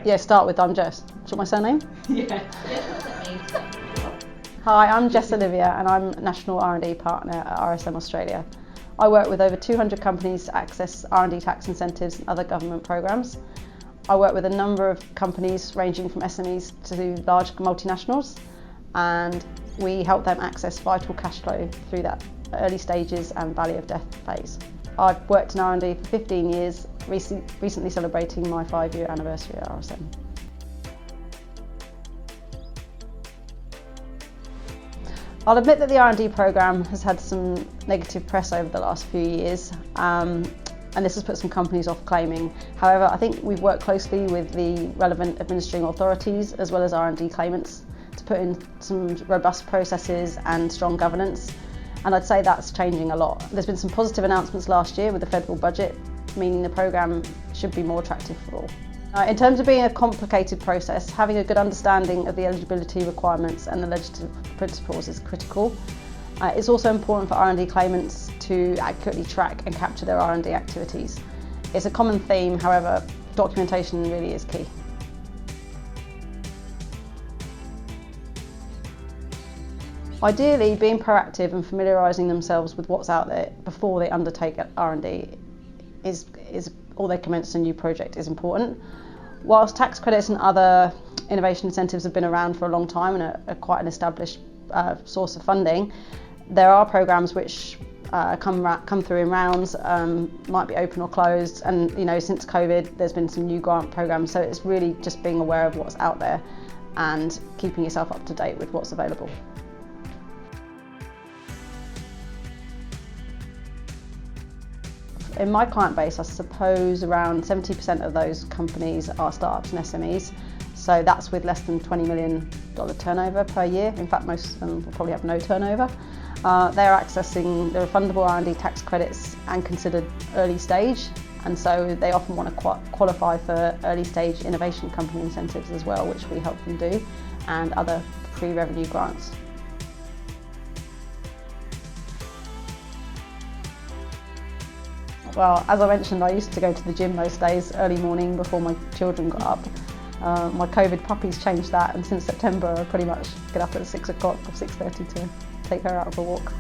Yeah, start with I'm Jess. What's my surname? Yeah. What's it mean? Hi, I'm Jess Olivier and I'm National R&D Partner at RSM Australia. I work with over 200 companies to access R&D tax incentives and other government programmes. I work with a number of companies ranging from SMEs to large multinationals, and we help them access vital cash flow through that early stages and valley of death phase. I've worked in R&D for 15 years, recently celebrating my 5-year anniversary at RSM. I'll admit that the R&D programme has had some negative press over the last few years, and this has put some companies off claiming. However, I think we've worked closely with the relevant administering authorities as well as R&D claimants to put in some robust processes and strong governance, and I'd say that's changing a lot. There's been some positive announcements last year with the federal budget, meaning the programme should be more attractive for all. In terms of being a complicated process, having a good understanding of the eligibility requirements and the legislative principles is critical. It's also important for R&D claimants to accurately track and capture their R&D activities. It's a common theme, however, documentation really is key. Ideally, being proactive and familiarising themselves with what's out there before they undertake R&D is or they commence a new project is important. Whilst tax credits and other innovation incentives have been around for a long time and are quite an established source of funding, there are programmes which come through in rounds, might be open or closed, and since COVID there's been some new grant programmes, so it's really just being aware of what's out there and keeping yourself up to date with what's available. In my client base, I suppose around 70% of those companies are startups and SMEs, so that's with less than $20 million turnover per year. In fact, most of them will probably have no turnover. They're accessing the refundable R&D tax credits and considered early stage, and so they often want to qualify for early stage innovation company incentives as well, which we help them do, and other pre-revenue grants. Well, as I mentioned, I used to go to the gym most days, early morning before my children got up. My COVID puppies changed that, and since September I pretty much get up at 6 o'clock or 6:30 to take her out for a walk.